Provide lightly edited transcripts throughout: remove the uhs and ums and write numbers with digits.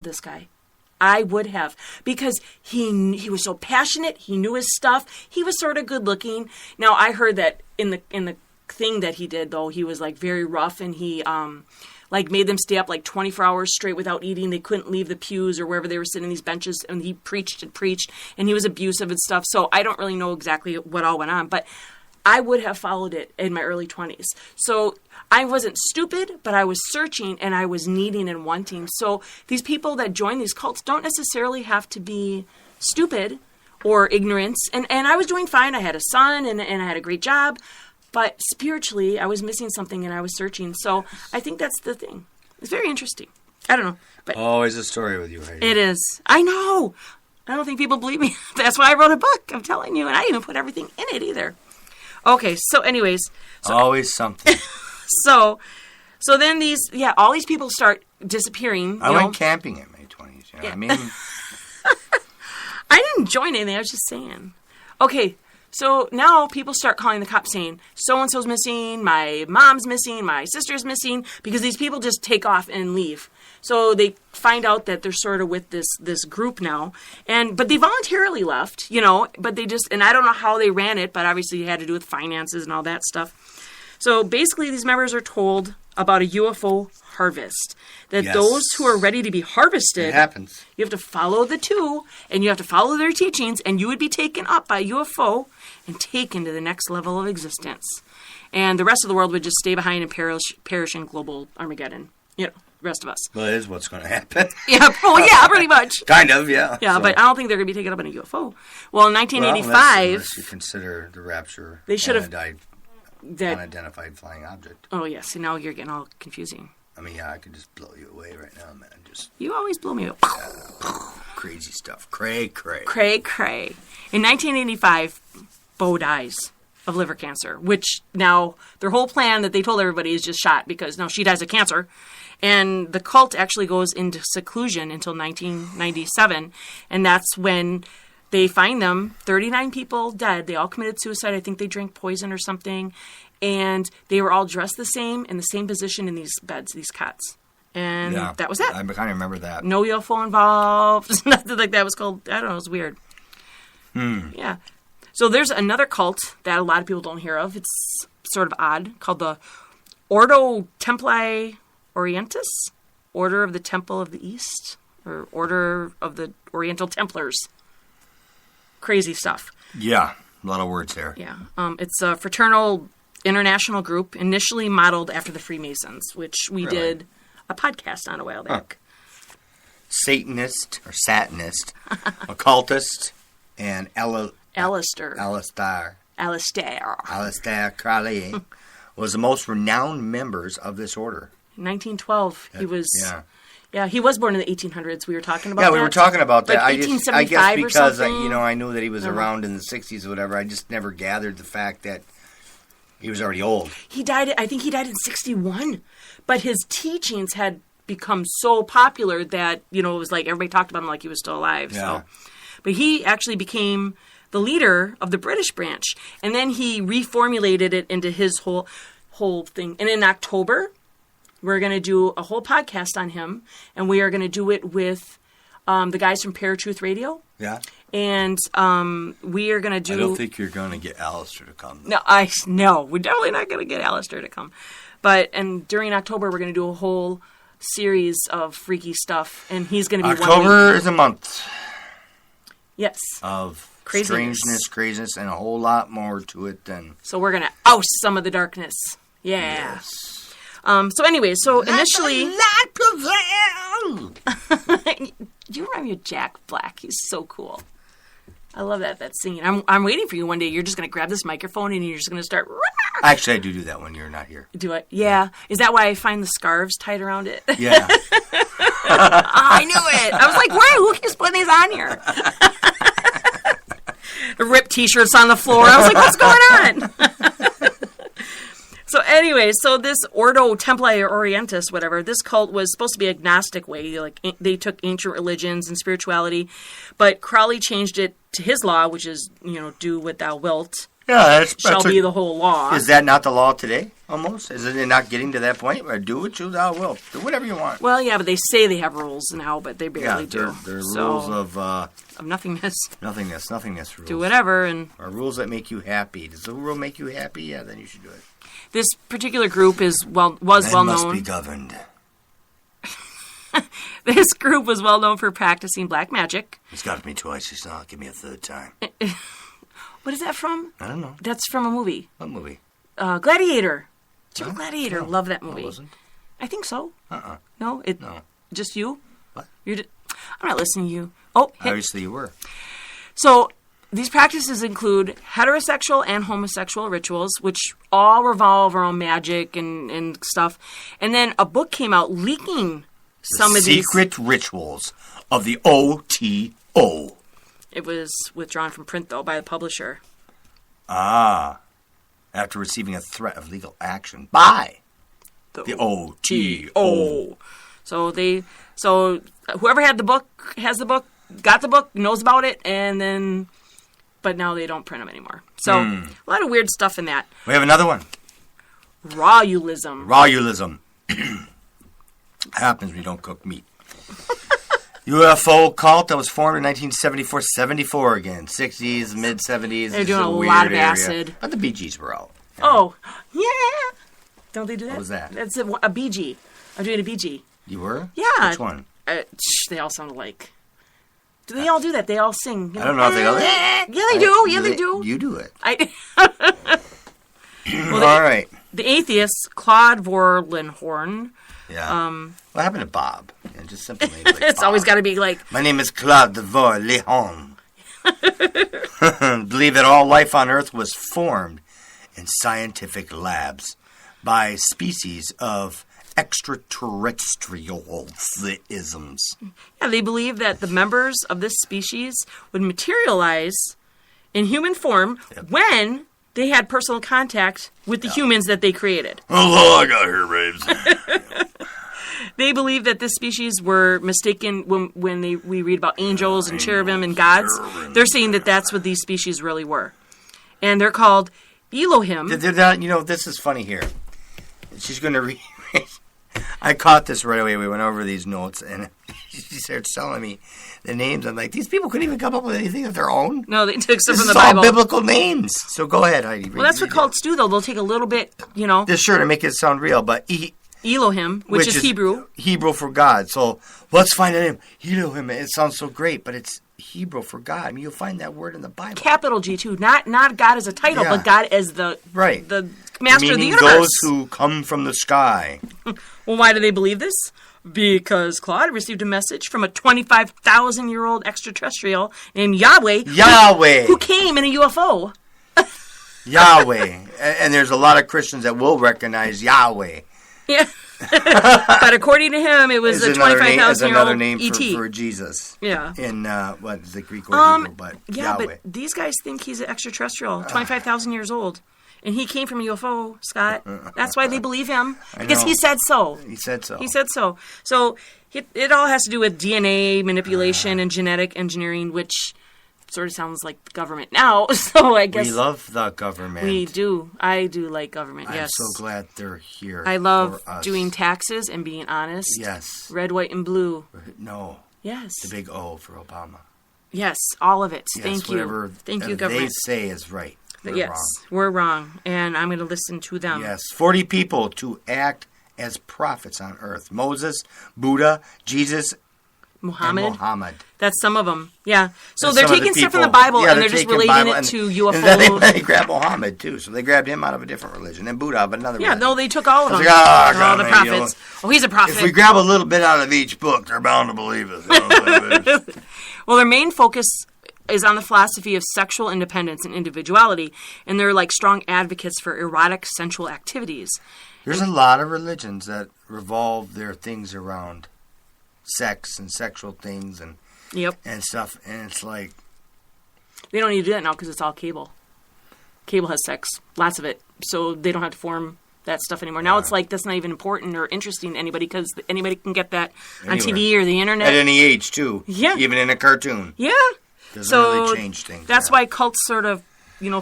this guy. I would have, because he was so passionate. He knew his stuff. He was sort of good looking. Now I heard that in the thing that he did, though, he was like very rough, and he like made them stay up like 24 hours straight without eating. They couldn't leave the pews or wherever they were sitting in these benches, and he preached, and he was abusive and stuff. So I don't really know exactly what all went on, but I would have followed it in my early 20s. So I wasn't stupid, but I was searching, and I was needing and wanting. So these people that join these cults don't necessarily have to be stupid or ignorant. And I was doing fine. I had a son, and I had a great job. But spiritually, I was missing something, and I was searching. So I think that's the thing. It's very interesting. I don't know. But always a story with you, Heidi. It is. I know. I don't think people believe me. That's why I wrote a book. I'm telling you. And I didn't even put everything in it either. Okay. So anyways. Always something. So then all these people start disappearing. I went camping in my 20s. You know what I mean? I didn't join anything. I was just saying. Okay. So now people start calling the cops saying, so-and-so's missing, my mom's missing, my sister's missing, because these people just take off and leave. So they find out that they're sort of with this group now, but they voluntarily left, but they just, and I don't know how they ran it, but obviously it had to do with finances and all that stuff. So basically these members are told about a UFO harvest, that those who are ready to be harvested, it happens. You have to follow the two, and you have to follow their teachings, and you would be taken up by UFO and taken to the next level of existence. And the rest of the world would just stay behind and perish in global Armageddon. The rest of us. Well, it is what's going to happen. Yeah, pretty much. Kind of, yeah. Yeah, so. But I don't think they're going to be taken up in a UFO. Well, in 1985... unless you consider the rapture they should have unidentified flying object. Oh, yes. See, now you're getting all confusing. I mean, yeah, I could just blow you away right now, man. You always blow me away. Crazy stuff. Cray. In 1985, Bo dies of liver cancer, which now their whole plan that they told everybody is just shot because now she dies of cancer. And the cult actually goes into seclusion until 1997. And that's when they find them, 39 people dead. They all committed suicide. I think they drank poison or something. And they were all dressed the same, in the same position in these beds, these cots. And that was it. I kind of remember that. No UFO involved. Nothing like that was called. I don't know. It was weird. Yeah. So there's another cult that a lot of people don't hear of. It's sort of odd, called the Ordo Templi Orientis, Order of the Temple of the East, or Order of the Oriental Templars. Crazy stuff. Yeah. A lot of words there. Yeah. It's a fraternal international group initially modeled after the Freemasons, which we did a podcast on a while back. Satanist or Satanist, occultist, and Alistair Crowley was the most renowned members of this order. In 1912, he was... Yeah, he was born in the 1800s. We were talking about that. Yeah, we were talking about that. Like 1875 I guess because I knew that he was around in the 60s or whatever. I just never gathered the fact that he was already old. I think he died in 61. But his teachings had become so popular that, it was like everybody talked about him like he was still alive. Yeah. So. But he actually became the leader of the British branch. And then he reformulated it into his whole thing. And in October, we're going to do a whole podcast on him. And we are going to do it with the guys from Paratruth Radio. Yeah. And we are going to do... I don't think you're going to get Alistair to come. No, we're definitely not going to get Alistair to come. And during October, we're going to do a whole series of freaky stuff. And he's going to be October is a month. Yes. Of strangeness, craziness, and a whole lot more to it than... So we're going to oust some of the darkness. Yeah. Yes. So anyway, initially... Let prevail! You remind me of Jack Black. He's so cool. I love that singing. I'm waiting for you one day. You're just going to grab this microphone and you're just going to start... Actually, I do that when you're not here. Do I? Yeah. Is that why I find the scarves tied around it? Yeah. I knew it. I was like, who keeps putting these on here? The ripped T-shirts on the floor. I was like, what's going on? So anyway, this Ordo Templi Orientis, whatever, this cult was supposed to be agnostic way. Like they took ancient religions and spirituality, but Crowley changed it to his law, which is, do what thou wilt. Yeah, shall be the whole law. Is that not the law today, almost? Is it not getting to that point where do what you thou will? Do whatever you want. Well, yeah, but they say they have rules now, but they barely do. They're rules of nothingness. Nothingness rules. Do whatever. Or rules that make you happy. Does the rule make you happy? Yeah, then you should do it. This particular group was well known. Must be governed. This group was well known for practicing black magic. He's got me twice. He's not give me a third time. What is that from? I don't know. That's from a movie. What movie? Gladiator. It's from Gladiator. No. Love that movie. It wasn't. I think so. No. No. Just you. What? I'm not listening to you. Oh, obviously you were. So these practices include heterosexual and homosexual rituals, which all revolve around magic and stuff. And then a book came out leaking some of these secret rituals of the OTO. It was withdrawn from print, though, by the publisher. After receiving a threat of legal action by the OTO. So whoever had the book, has the book, got the book, knows about it, but now they don't print them anymore. So a lot of weird stuff in that. We have another one. Rawulism. Happens when you don't cook meat. UFO cult that was formed in 1974 again. 60s, mid-70s. They're doing a lot of acid. But the Bee Gees were out. Oh, yeah. Don't they do that? What was that? That's a Bee Gee. I'm doing a Bee Gee. You were? Yeah. Which one? They all sound alike. Do they all do that? They all sing. I don't know if they go... Yeah, they do. Yeah, they do. You do it. Well, all right. The atheist, Claude Vorlenhorn. Yeah. What happened to Bob? Yeah, just simple names like It's Bob. always got to be like... My name is Claude Vorlenhorn. Believe that all life on Earth was formed in scientific labs by species of extraterrestrialisms. Yeah, they believe that the members of this species would materialize in human form when they had personal contact with the humans that they created. Oh, I got here, babes. They believe that this species were mistaken when we read about angels and cherubim and gods. They're saying that that's what these species really were. And they're called Elohim. This is funny here. She's going to read. I caught this right away. We went over these notes, and she starts telling me the names. I'm like, these people couldn't even come up with anything of their own. No, they took stuff this from the Bible. All biblical names. So go ahead, Heidi. Well, that's what cults do, though. They'll take a little bit, They're sure to make it sound real, but Elohim, which is Hebrew. Hebrew for God. So let's find a name. Elohim. It sounds so great, but it's Hebrew for God. I mean, you'll find that word in the Bible. Capital G, too. Not God as a title, but God as the master of the universe. Those who come from the sky. Well, why do they believe this? Because Claude received a message from a 25,000-year-old extraterrestrial named Yahweh. Who came in a UFO. Yahweh. And there's a lot of Christians that will recognize Yahweh. Yeah. But according to him, it was a 25,000-year-old another name E.T. for Jesus. Yeah. In, what is the Greek word? Hebrew, but yeah, Yahweh. but these guys think he's an extraterrestrial, 25,000 years old. And he came from a UFO, Scott. That's why they believe him. Because he said so. He said so. He said so. So it all has to do with DNA manipulation and genetic engineering, which sort of sounds like the government now. So I guess... We love the government. We do. I do like government, yes. I'm so glad they're here. I love doing taxes and being honest. Yes. Red, white, and blue. No. Yes. The big O for Obama. Yes, all of it. Yes, Thank you. Thank you, government. They say is right. We're wrong, and I'm going to listen to them. Yes, 40 people to act as prophets on earth. Moses, Buddha, Jesus, Muhammad. And Muhammad. That's some of them. Yeah. So they're taking stuff from the Bible and they're just relating it to UFO. And then they grabbed Muhammad too. So they grabbed him out of a different religion. And Buddha of another religion. Yeah, no, they took all of them. Like, all the prophets. He's a prophet. If we grab a little bit out of each book, they're bound to believe us. Well, their main focus is on the philosophy of sexual independence and individuality. And they're like strong advocates for erotic sensual activities. There's a lot of religions that revolve their things around sex and sexual things and stuff, and it's like they don't need to do that now because it's all cable. Cable has sex, lots of it, so they don't have to form that stuff anymore. Now it's like that's not even important or interesting to anybody because anybody can get that on TV or the internet at any age too. Yeah, even in a cartoon. Yeah, doesn't really change things. That's why cults sort of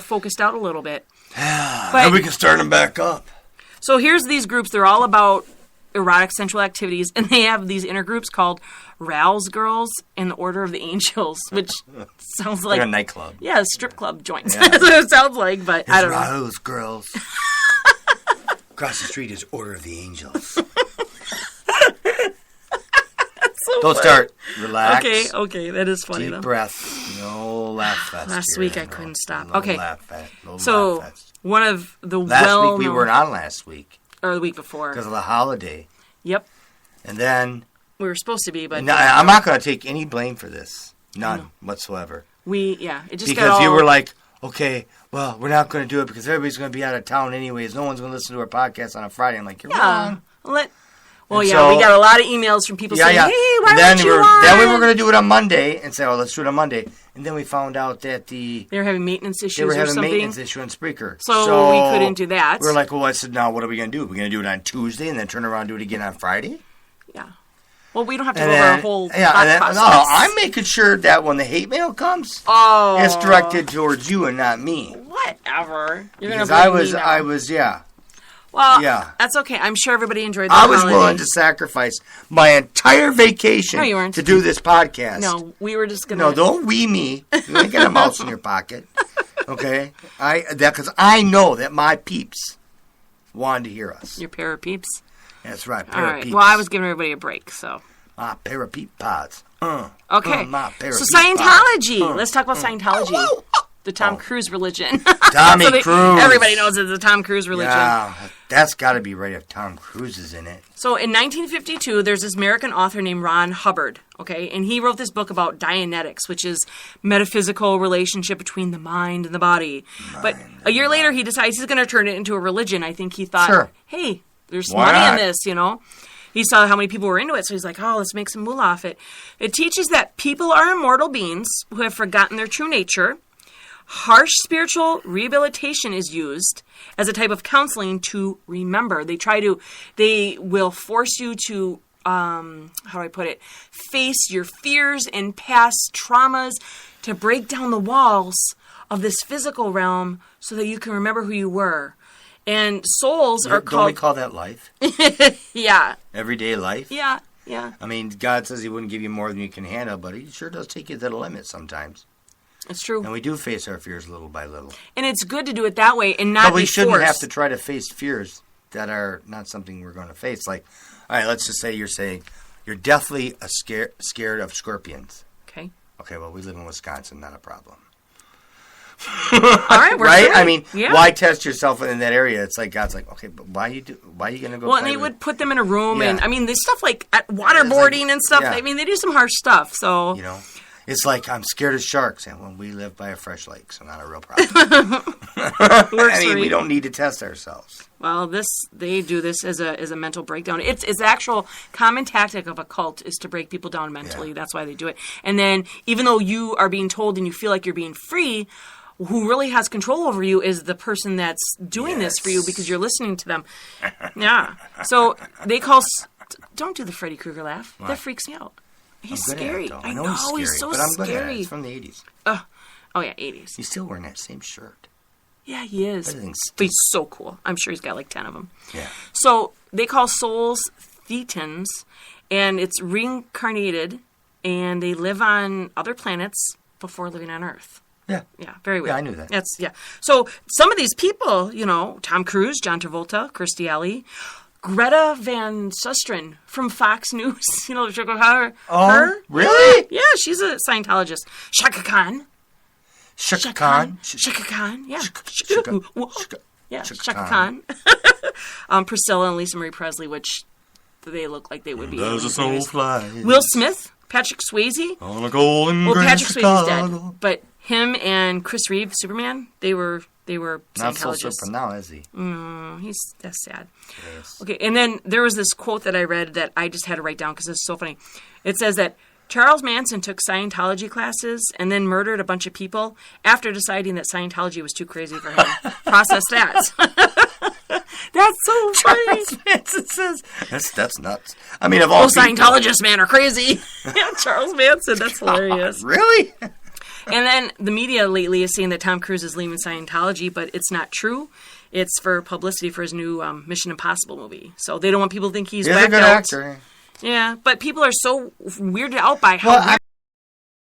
focused out a little bit. And we can start them back up. So here's these groups. They're all about erotic sensual activities, and they have these intergroups called Rouse Girls and the Order of the Angels, which sounds like a nightclub. Yeah, strip club joints. Yeah. That's what it sounds like, but I don't know. Rouse Girls. Across the street is Order of the Angels. Don't start. Relax. Okay, that is funny. Deep breath. No laugh fest. Last week I couldn't stop. No Okay. Laugh fest. No So laugh fest. one of the last week we weren't on last week or the week before because of the holiday. Yep. And then we were supposed to be, but no, I'm not going to take any blame for this. None whatsoever. It just because got you were like, okay, well, we're not going to do it because everybody's going to be out of town anyways. No one's going to listen to our podcast on a Friday. I'm like, you're wrong. We got a lot of emails from people saying, hey, why aren't you on? Then we were going to do it on Monday and say, oh, let's do it on Monday. And then we found out that they were having maintenance issues or something. They were having a maintenance issue on Spreaker. So we couldn't do that. We were like, well, I said, now what are we going to do? We're going to do it on Tuesday and then turn around and do it again on Friday? Yeah. Well, we don't have to go over our whole process. No, I'm making sure that when the hate mail comes, it's directed towards you and not me. Whatever. You're because I was, Well, that's okay. I'm sure everybody enjoyed the holiday. I was willing to sacrifice my entire vacation to do this podcast. No, we were just going to... No, don't we me. You ain't got a mouse in your pocket. Okay? Because I know that my peeps wanted to hear us. Your pair of peeps? That's right, pair of peeps. Well, I was giving everybody a break, so... pair of peep pods. Okay. So Scientology. Let's talk about Scientology. The Tom Cruise religion. Tommy Cruise. Everybody knows it's the Tom Cruise religion. Yeah, that's got to be right if Tom Cruise is in it. So in 1952, there's this American author named Ron Hubbard, okay? And he wrote this book about Dianetics, which is metaphysical relationship between the mind and the body. But a year later, he decides he's going to turn it into a religion. I think he thought, hey, there's money in this, He saw how many people were into it, so he's like, let's make some moolah off it. It teaches that people are immortal beings who have forgotten their true nature. Harsh spiritual rehabilitation is used as a type of counseling to remember. They will force you to, face your fears and past traumas to break down the walls of this physical realm so that you can remember who you were. And souls are called... Don't we call that life? Yeah. Everyday life? Yeah. I mean, God says he wouldn't give you more than you can handle, but he sure does take you to the limit sometimes. It's true. And we do face our fears little by little. And it's good to do it that way and not be forced. But we shouldn't have to try to face fears that are not something we're going to face. Like, all right, let's just say you're saying you're deathly scared of scorpions. Okay. Okay, well, we live in Wisconsin, not a problem. All right, we're right? I mean, why test yourself in that area? It's like God's like, okay, but why are you going to go? Well, and they would put them in a room, and I mean, there's stuff like waterboarding and stuff. I mean, they do some harsh stuff. So it's like I'm scared of sharks, and when we live by a fresh lake, so not a real problem. We don't need to test ourselves. Well, they do this as a mental breakdown. It's the actual common tactic of a cult is to break people down mentally. That's why they do it. And then even though you are being told and you feel like you're being free, who really has control over you is the person that's doing this for you because you're listening to them. Yeah. So they call... Don't do the Freddy Krueger laugh. What? That freaks me out. He's scary. I know he's scary, he's so but I'm scary. Good at it. It's from the 80s. Oh, yeah, 80s. He's still wearing that same shirt. Yeah, he is. But he's so cool. I'm sure he's got like 10 of them. Yeah. So they call souls thetans, and it's reincarnated, and they live on other planets before living on Earth. Yeah. Yeah, very weird. Yeah, I knew that. So some of these people, Tom Cruise, John Travolta, Kirstie Alley, Greta Van Susteren from Fox News, her. Oh, really? Yeah, she's a Scientologist. Shaka Khan. Shaka Khan? Shaka Khan, yeah. Shaka Khan. Priscilla and Lisa Marie Presley, which they look like they would be. There's a soul fly. Will Smith, Patrick Swayze. On a golden Patrick Swayze's dead, but him and Chris Reeve, Superman, they were Scientologists. Not so super now, is he? That's sad. Yes. Okay, and then there was this quote that I read that I just had to write down because it's so funny. It says that Charles Manson took Scientology classes and then murdered a bunch of people after deciding that Scientology was too crazy for him. Process that. That's so funny. Charles Manson says that's nuts. I mean, of all Scientologists, man, are crazy. Yeah, Charles Manson. That's hilarious. Really? And then the media lately is saying that Tom Cruise is leaving Scientology, but it's not true. It's for publicity for his new Mission Impossible movie. So they don't want people to think he's He's a whacked good out. actor. Yeah, but people are so weirded out by how Well, weird